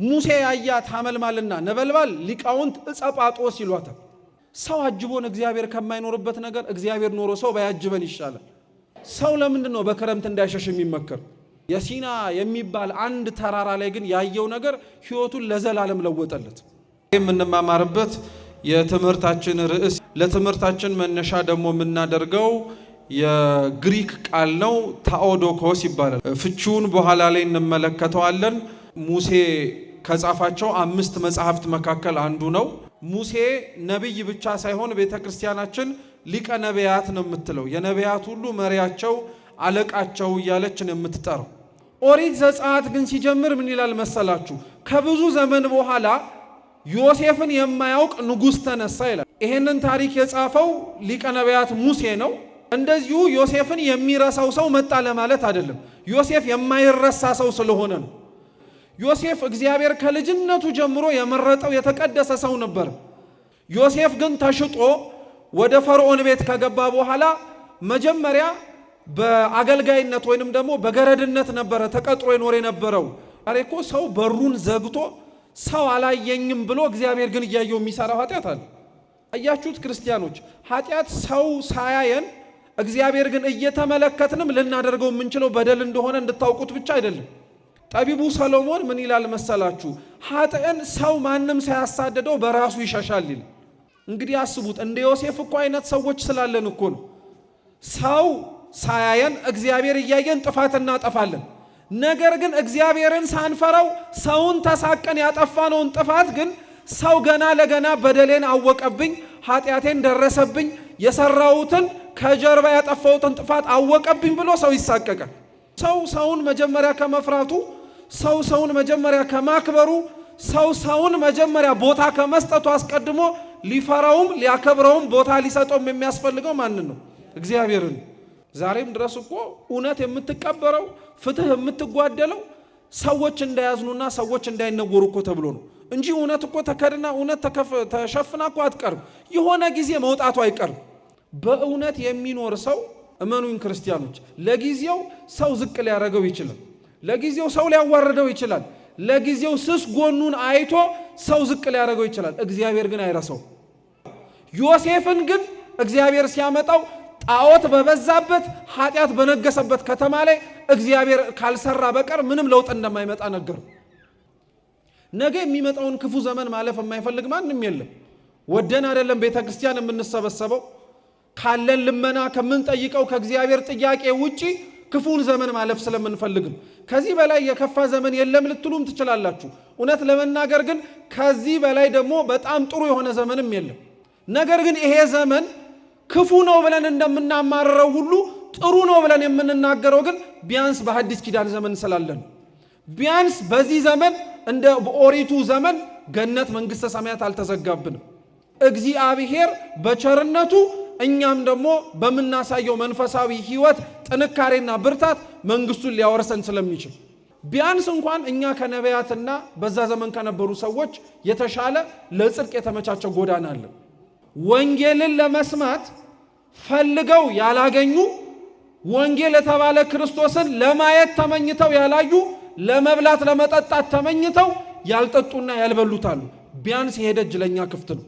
ሙሴ ያያት ሐመልማልና ነበልባል ሊቃውንት ዕጸጳጦስ ይሏታል። ሰው አጅቦን እግዚአብሔር ከማይኖርበት ነገር እግዚአብሔር ኖሮ ሰው ባያጅበን ይሻላል። ሰው ለምንድን ነው በክረምት እንዳይሸሽ የሚመከር? የሲና የሚባል አንድ ተራራ ላይ ግን ያየው ነገር ሕይወቱን ለዘላለም ለወጠለት። የምንማማርበት የትምህርታችን ርዕስ ለትምህርታችን መነሻ ደግሞ የምናደርገው የግሪክ ቃል ነው። ታኦዶኮስ ይባላል። ፍቺውን በኋላ ላይ እንመለከተዋለን። ሙሴ ከጻፋቸው 5 መጽሐፍት መካከል አንዱ ነው። ሙሴ ነብይ ብቻ ሳይሆን ቤተክርስቲያናችን ሊቀ ነቢያት ነው የምትለው። የነቢያት ሁሉ መሪያቸው አለቃቸው እያለች ነው የምትጠራው። ኦሪት ዘጸአት ግን ሲጀምር ምን ይላል መሰላችሁ? ከብዙ ዘመን በኋላ ዮሴፍን የማያውቅ ንጉሥ ተነሳ ይላል። ይሄንን ታሪክ የጻፈው ሊቀ ነቢያት ሙሴ ነው። እንደዚሁ ዮሴፍን የሚረሳው ሰው መጣ ለማለት አይደለም። ዮሴፍ የማይረሳ ሰው ስለሆነ ነው። ዮሴፍ እግዚአብሔር ከልጅነቱ ጀምሮ የመረጠው የተቀደሰ ሰው ነበር። ዮሴፍ ግን ተሽጦ ወደ ፈርዖን ቤት ከገባ በኋላ መጀመሪያ በአገልጋይነት ወይንም ደግሞ በገረድነት ነበረ ተቀጥሮ ይኖር የነበረው። ዛሬ እኮ ሰው በሩን ዘግቶ ሰው አላየኝም ብሎ እግዚአብሔር ግን እያየው የሚሰራው ኃጢአት አለ። አያችሁት ክርስቲያኖች? ኃጢአት ሰው ሳያየን እግዚአብሔር ግን እየተመለከትንም ልናደርገው የምንችለው በደል እንደሆነ እንድታውቁት ብቻ አይደለም። ጠቢቡ ሰሎሞን ምን ይላል መሰላችሁ? ኃጥእን ሰው ማንም ሳያሳደደው በራሱ ይሸሻል ይላል። እንግዲህ አስቡት፣ እንደ ዮሴፍ እኮ አይነት ሰዎች ስላለን እኮ ነው ሰው ሳያየን እግዚአብሔር እያየን ጥፋት እናጠፋለን። ነገር ግን እግዚአብሔርን ሳንፈራው ሰውን ተሳቀን ያጠፋነውን ጥፋት ግን ሰው ገና ለገና በደሌን አወቀብኝ፣ ኃጢአቴን ደረሰብኝ፣ የሰራሁትን ከጀርባ ያጠፋሁትን ጥፋት አወቀብኝ ብሎ ሰው ይሳቀቃል። ሰው ሰውን መጀመሪያ ከመፍራቱ፣ ሰው ሰውን መጀመሪያ ከማክበሩ፣ ሰው ሰውን መጀመሪያ ቦታ ከመስጠቱ አስቀድሞ ሊፈራውም ሊያከብረውም ቦታ ሊሰጠውም የሚያስፈልገው ማንን ነው? እግዚአብሔርን። ዛሬም ድረስ እኮ እውነት የምትቀበረው ፍትህ የምትጓደለው ሰዎች እንዳያዝኑና ሰዎች እንዳይነወሩ እኮ ተብሎ ነው እንጂ እውነት እኮ ተከድና እውነት ተሸፍና እኮ አትቀርም። የሆነ ጊዜ መውጣቱ አይቀርም። በእውነት የሚኖር ሰው እመኑኝ ክርስቲያኖች፣ ለጊዜው ሰው ዝቅ ሊያደርገው ይችላል። ለጊዜው ሰው ሊያዋርደው ይችላል። ለጊዜው ስስ ጎኑን አይቶ ሰው ዝቅ ሊያደርገው ይችላል። እግዚአብሔር ግን አይረሳው። ዮሴፍን ግን እግዚአብሔር ሲያመጣው ጣዖት በበዛበት ኃጢአት በነገሰበት ከተማ ላይ እግዚአብሔር ካልሰራ በቀር ምንም ለውጥ እንደማይመጣ ነገሩ። ነገ የሚመጣውን ክፉ ዘመን ማለፍ የማይፈልግ ማንም የለም። ወደን አይደለም ቤተ ክርስቲያን የምንሰበሰበው። ካለን ልመና ከምንጠይቀው ከእግዚአብሔር ጥያቄ ውጪ ክፉን ዘመን ማለፍ ስለምንፈልግም ከዚህ በላይ የከፋ ዘመን የለም ልትሉም ትችላላችሁ። እውነት ለመናገር ግን ከዚህ በላይ ደግሞ በጣም ጥሩ የሆነ ዘመንም የለም። ነገር ግን ይሄ ዘመን ክፉ ነው ብለን እንደምናማረረው ሁሉ ጥሩ ነው ብለን የምንናገረው ግን ቢያንስ በሐዲስ ኪዳን ዘመን ስላለን፣ ቢያንስ በዚህ ዘመን እንደ በኦሪቱ ዘመን ገነት መንግሥተ ሰማያት አልተዘጋብንም። እግዚአብሔር በቸርነቱ እኛም ደግሞ በምናሳየው መንፈሳዊ ሕይወት ጥንካሬና ብርታት መንግስቱን ሊያወርሰን ስለሚችል ቢያንስ እንኳን እኛ ከነቢያትና በዛ ዘመን ከነበሩ ሰዎች የተሻለ ለጽድቅ የተመቻቸው ጎዳና አለ። ወንጌልን ለመስማት ፈልገው ያላገኙ፣ ወንጌል የተባለ ክርስቶስን ለማየት ተመኝተው ያላዩ፣ ለመብላት ለመጠጣት ተመኝተው ያልጠጡና ያልበሉታሉ። ቢያንስ ይሄ ደጅ ለኛ ክፍት ነው።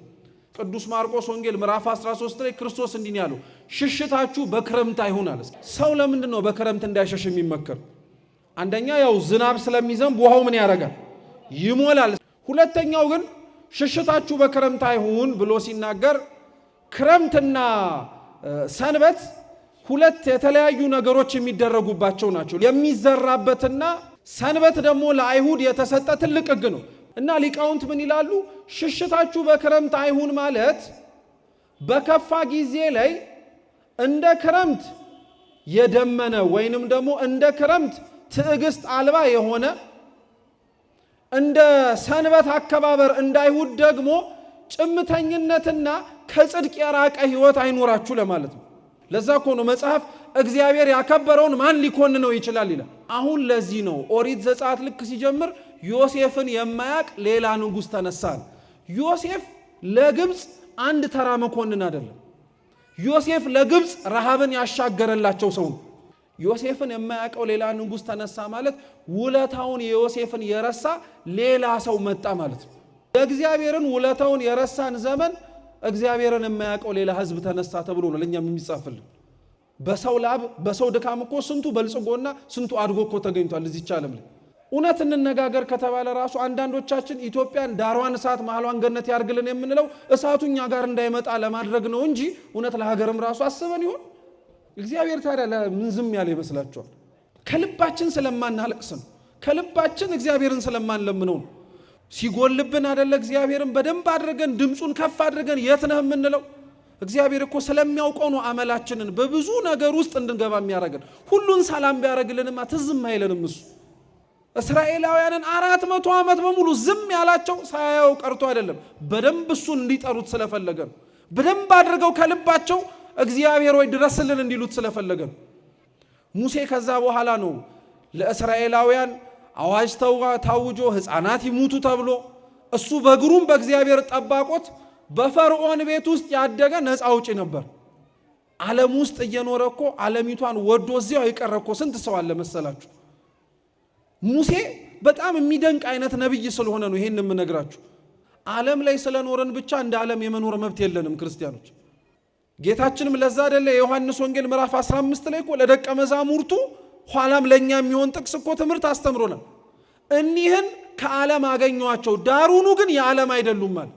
ቅዱስ ማርቆስ ወንጌል ምዕራፍ 13 ላይ ክርስቶስ እንዲህ ያለው ሽሽታችሁ በክረምት አይሁን አለ። ሰው ለምንድን ነው በክረምት እንዳይሸሽ የሚመከር? አንደኛ ያው ዝናብ ስለሚዘንብ ውሃው ምን ያደርጋል? ይሞላል። ሁለተኛው ግን ሽሽታችሁ በክረምት አይሁን ብሎ ሲናገር ክረምትና ሰንበት ሁለት የተለያዩ ነገሮች የሚደረጉባቸው ናቸው። የሚዘራበትና ሰንበት ደግሞ ለአይሁድ የተሰጠ ትልቅ ሕግ ነው። እና ሊቃውንት ምን ይላሉ? ሽሽታችሁ በክረምት አይሁን ማለት በከፋ ጊዜ ላይ እንደ ክረምት የደመነ ወይንም ደግሞ እንደ ክረምት ትዕግስት አልባ የሆነ እንደ ሰንበት አከባበር እንዳይሁድ ደግሞ ጭምተኝነትና ከጽድቅ የራቀ ሕይወት አይኖራችሁ ለማለት ነው። ለዛ እኮ ነው መጽሐፍ እግዚአብሔር ያከበረውን ማን ሊኮንነው ይችላል ይላል። አሁን ለዚህ ነው ኦሪት ዘጸአት ልክ ሲጀምር ዮሴፍን የማያቅ ሌላ ንጉሥ ተነሳል። ዮሴፍ ለግብፅ አንድ ተራ መኮንን አይደለም። ዮሴፍ ለግብፅ ረሃብን ያሻገረላቸው ሰው ነው። ዮሴፍን የማያውቀው ሌላ ንጉስ ተነሳ ማለት ውለታውን የዮሴፍን የረሳ ሌላ ሰው መጣ ማለት ነው። የእግዚአብሔርን ውለታውን የረሳን ዘመን እግዚአብሔርን የማያውቀው ሌላ ህዝብ ተነሳ ተብሎ ነው ለኛም የሚጻፍልን። በሰው ላብ በሰው ድካም እኮ ስንቱ በልጽጎና ስንቱ አድጎ እኮ ተገኝቷል እዚህ ዓለም ላይ። እውነት እንነጋገር ከተባለ ራሱ አንዳንዶቻችን ኢትዮጵያን ዳርዋን እሳት መሐሏን ገነት ያርግልን የምንለው እሳቱኛ ጋር እንዳይመጣ ለማድረግ ነው እንጂ እውነት ለሀገርም ራሱ አስበን ይሆን? እግዚአብሔር ታዲያ ለምን ዝም ያለ ይመስላችኋል? ከልባችን ስለማናለቅስ ነው። ከልባችን እግዚአብሔርን ስለማንለምነው ነው። ሲጎልብን አይደለ እግዚአብሔርን በደንብ አድርገን ድምጹን ከፍ አድርገን የት ነህ የምንለው? እግዚአብሔር እኮ ስለሚያውቀው ነው አመላችንን በብዙ ነገር ውስጥ እንድንገባ የሚያረጋግጥ። ሁሉን ሰላም ቢያረግልንማ ትዝም አይለንም እሱ። እስራኤላውያንን 400 ዓመት በሙሉ ዝም ያላቸው ሳያየው ቀርቶ አይደለም፣ በደንብ እሱን እንዲጠሩት ስለፈለገ ነው። በደንብ አድርገው ከልባቸው እግዚአብሔር ወይ ድረስልን እንዲሉት ስለፈለገ ነው። ሙሴ ከዛ በኋላ ነው ለእስራኤላውያን አዋጅ ታውጆ ሕፃናት ይሙቱ ተብሎ እሱ በግሩም በእግዚአብሔር ጠባቆት በፈርዖን ቤት ውስጥ ያደገ ነፃ አውጪ ነበር። ዓለም ውስጥ እየኖረ እኮ ዓለሚቷን ወዶ እዚያው የቀረ እኮ ስንት ሰው አለ መሰላችሁ? ሙሴ በጣም የሚደንቅ አይነት ነብይ ስለሆነ ነው ይሄን የምነግራችሁ። ዓለም ላይ ስለኖረን ብቻ እንደ ዓለም የመኖር መብት የለንም ክርስቲያኖች። ጌታችንም ለዛ አይደለ የዮሐንስ ወንጌል ምዕራፍ 15 ላይ እኮ ለደቀ መዛሙርቱ ኋላም ለኛ የሚሆን ጥቅስ እኮ ትምህርት አስተምሮናል። እኒህን ከዓለም አገኘዋቸው ዳሩኑ ግን የዓለም አይደሉም ማለት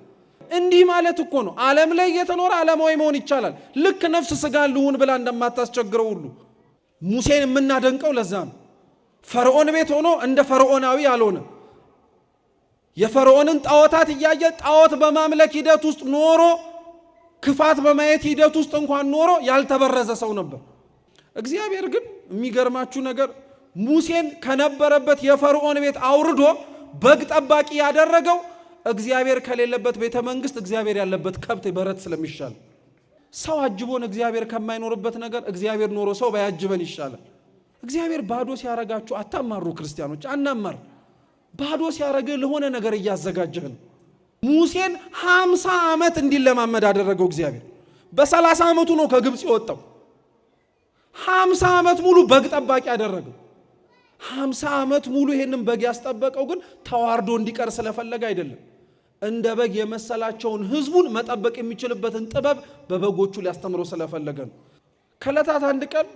እንዲህ ማለት እኮ ነው። ዓለም ላይ እየተኖረ ዓለማዊ መሆን ይቻላል። ልክ ነፍስ ስጋ ልሁን ብላ እንደማታስቸግረው ሁሉ ሙሴን የምናደንቀው ለዛ ነው። ፈርዖን ቤት ሆኖ እንደ ፈርዖናዊ ያልሆነ የፈርዖንን ጣዖታት እያየ ጣዖት በማምለክ ሂደት ውስጥ ኖሮ ክፋት በማየት ሂደት ውስጥ እንኳን ኖሮ ያልተበረዘ ሰው ነበር። እግዚአብሔር ግን የሚገርማችሁ ነገር ሙሴን ከነበረበት የፈርዖን ቤት አውርዶ በግ ጠባቂ ያደረገው እግዚአብሔር ከሌለበት ቤተ መንግስት እግዚአብሔር ያለበት ከብት በረት ስለሚሻል። ሰው አጅቦን እግዚአብሔር ከማይኖርበት ነገር እግዚአብሔር ኖሮ ሰው ባያጅበን ይሻላል። እግዚአብሔር ባዶ ሲያረጋችሁ አታማሩ ክርስቲያኖች፣ አናማር። ባዶ ሲያረግ ለሆነ ነገር እያዘጋጀህ ነው። ሙሴን 50 ዓመት እንዲለማመድ አደረገው እግዚአብሔር። በ30 ዓመቱ ነው ከግብጽ የወጣው። 50 ዓመት ሙሉ በግ ጠባቂ ያደረገው። 50 ዓመት ሙሉ ይሄንን በግ ያስጠበቀው ግን ተዋርዶ እንዲቀር ስለፈለገ አይደለም። እንደ በግ የመሰላቸውን ህዝቡን መጠበቅ የሚችልበትን ጥበብ በበጎቹ ሊያስተምረው ስለፈለገ ነው። ከዕለታት አንድ ቀን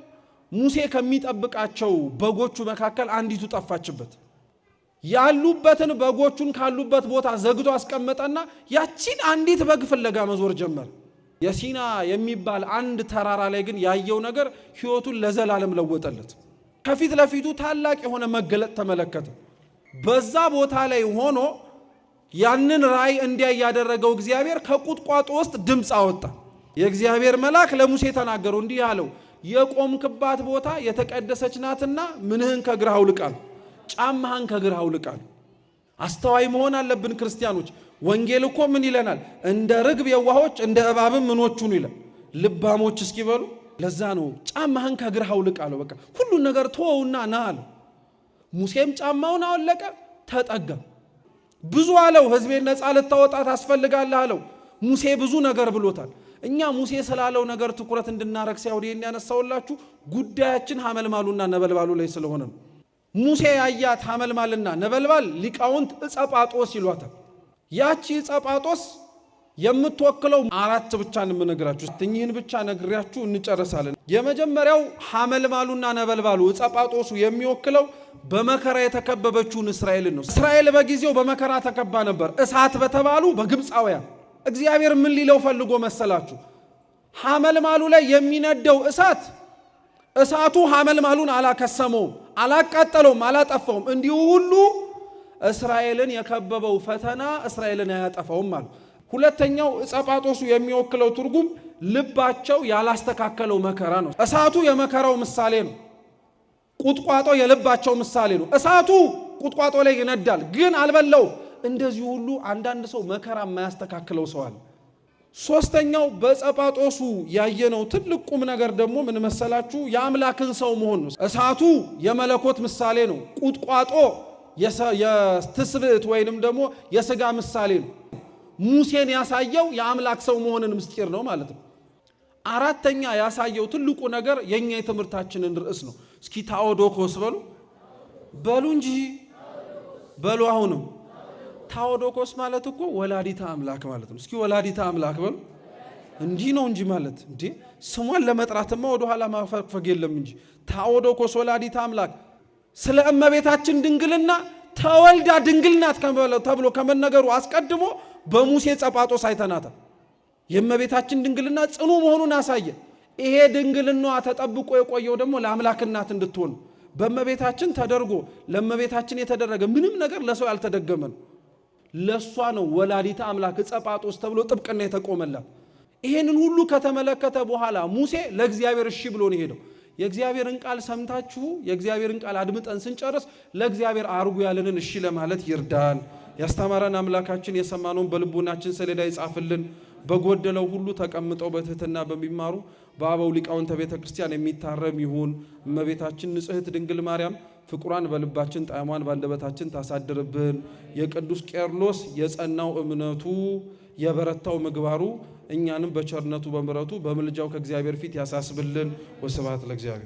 ሙሴ ከሚጠብቃቸው በጎቹ መካከል አንዲቱ ጠፋችበት። ያሉበትን በጎቹን ካሉበት ቦታ ዘግቶ አስቀመጠና ያቺን አንዲት በግ ፍለጋ መዞር ጀመረ። የሲና የሚባል አንድ ተራራ ላይ ግን ያየው ነገር ህይወቱን ለዘላለም ለወጠለት። ከፊት ለፊቱ ታላቅ የሆነ መገለጥ ተመለከተ። በዛ ቦታ ላይ ሆኖ ያንን ራእይ እንዲያይ ያደረገው እግዚአብሔር ከቁጥቋጦ ውስጥ ድምፅ አወጣ። የእግዚአብሔር መልአክ ለሙሴ ተናገረው፣ እንዲህ አለው፣ የቆምክባት ቦታ የተቀደሰች ናትና ምንህን ከግርህ አውልቃል፣ ጫማህን ከግርህ አውልቃል። አስተዋይ መሆን አለብን ክርስቲያኖች። ወንጌል እኮ ምን ይለናል? እንደ ርግብ የዋሆች እንደ እባብም ምኖቹን ይላል፣ ልባሞች እስኪበሉ። ለዛ ነው ጫማህን ከግርህ አውልቅ አለው። በቃ ሁሉን ነገር ተወውና ና አለው። ሙሴም ጫማውን አወለቀ፣ ተጠጋ። ብዙ አለው፣ ህዝቤን ነፃ ልታወጣ ታስፈልጋለህ አለው። ሙሴ ብዙ ነገር ብሎታል። እኛ ሙሴ ስላለው ነገር ትኩረት እንድናረግ ሳይሆን ያነሳውላችሁ ጉዳያችን ሐመልማሉና ነበልባሉ ላይ ስለሆነ ነው። ሙሴ ያያት ሐመልማልና ነበልባል ሊቃውንት ዕፀጳጦስ ይሏታል። ያቺ ዕፀጳጦስ የምትወክለው 4 ብቻ እንነግራችሁ፣ እኚህን ብቻ ነግሪያችሁ እንጨርሳለን። የመጀመሪያው ሐመልማሉና ነበልባሉ ዕፀጳጦሱ የሚወክለው በመከራ የተከበበችውን እስራኤልን ነው። እስራኤል በጊዜው በመከራ ተከባ ነበር፣ እሳት በተባሉ በግብፃውያን። እግዚአብሔር ምን ሊለው ፈልጎ መሰላችሁ? ሐመልማሉ ላይ የሚነደው እሳቱ ሐመልማሉን አላከሰመውም፣ አላቃጠለውም፣ አላጠፋውም። እንዲሁ ሁሉ እስራኤልን የከበበው ፈተና እስራኤልን አያጠፋውም ማለት። ሁለተኛው ዕፀጳጦሱ የሚወክለው ትርጉም ልባቸው ያላስተካከለው መከራ ነው። እሳቱ የመከራው ምሳሌ ነው። ቁጥቋጦ የልባቸው ምሳሌ ነው። እሳቱ ቁጥቋጦ ላይ ይነዳል ግን አልበለው። እንደዚህ ሁሉ አንዳንድ ሰው መከራ የማያስተካክለው ሰው አለ። ሶስተኛው በዕፀጳጦሱ ያየነው ትልቅ ቁም ነገር ደግሞ ምን መሰላችሁ? የአምላክን ሰው መሆን ነው። እሳቱ የመለኮት ምሳሌ ነው። ቁጥቋጦ የትስብእት ወይንም ደግሞ የሥጋ ምሳሌ ነው። ሙሴን ያሳየው የአምላክ ሰው መሆንን ምስጢር ነው ማለት ነው። አራተኛ ያሳየው ትልቁ ነገር የኛ የትምህርታችንን ርዕስ ነው። እስኪ ታኦዶኮስ በሉ እንጂ በሉ። አሁንም ታኦዶኮስ ማለት እኮ ወላዲተ አምላክ ማለት ነው። እስኪ ወላዲተ አምላክ በሉ። እንዲህ ነው እንጂ ማለት እንዴ ስሟን ለመጥራትማ ወደ ኋላ ማፈግፈግ የለም እንጂ ታኦዶኮስ ወላዲተ አምላክ ስለ እመቤታችን ድንግልና ተወልዳ ድንግል ናት ተብሎ ከመነገሩ አስቀድሞ በሙሴ ጸጳጦስ አይተናታል። የእመቤታችን ድንግልና ጽኑ መሆኑን አሳየ። ይሄ ድንግልናዋ ተጠብቆ የቆየው ደግሞ ለአምላክ እናት እንድትሆን በእመቤታችን ተደርጎ ለእመቤታችን የተደረገ ምንም ነገር ለሰው ያልተደገመ ነው። ለሷ ነው ወላዲተ አምላክ ጸጳጦስ ተብሎ ጥብቅና የተቆመላት። ይሄንን ሁሉ ከተመለከተ በኋላ ሙሴ ለእግዚአብሔር እሺ ብሎ ነው ሄደው። የእግዚአብሔርን ቃል ሰምታችሁ የእግዚአብሔርን ቃል አድምጠን ስንጨርስ ለእግዚአብሔር አርጉ ያለንን እሺ ለማለት ይርዳን። ያስተማረን አምላካችን የሰማነውን በልቦናችን ሰሌዳ ይጻፍልን። በጎደለው ሁሉ ተቀምጠው በትህትና በሚማሩ በአበው ሊቃውንተ ቤተ ክርስቲያን የሚታረም ይሁን። እመቤታችን ንጽሕት ድንግል ማርያም ፍቁሯን በልባችን ጣዕሟን ባንደበታችን ታሳድርብን። የቅዱስ ቄርሎስ የጸናው እምነቱ የበረታው ምግባሩ እኛንም በቸርነቱ በምሕረቱ በምልጃው ከእግዚአብሔር ፊት ያሳስብልን። ወስብሐት ለእግዚአብሔር።